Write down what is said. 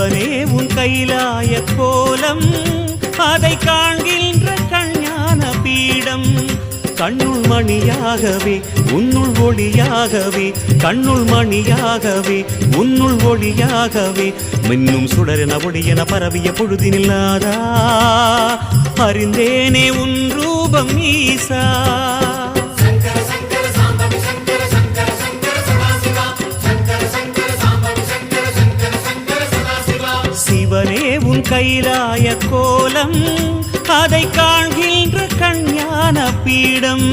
சிவனே உன் கைலாய கோலம் அதை காண்கின்ற கஞ்ஞான பீடம் கண்ணுள் மணியாகவே உன்னுள் ஒளியாகவே கண்ணுள் மணியாகவே உன்னுள் ஒளியாகவே மின்னும் சுடரென ஒளியென பரவிய பொழுதினில்லாதா அறிந்தேனே உன் ரூபம் ஈசா சிவனே உன் கைலாய கோலம் அதை காண்கின்ற கஞ்ஞான பீடம்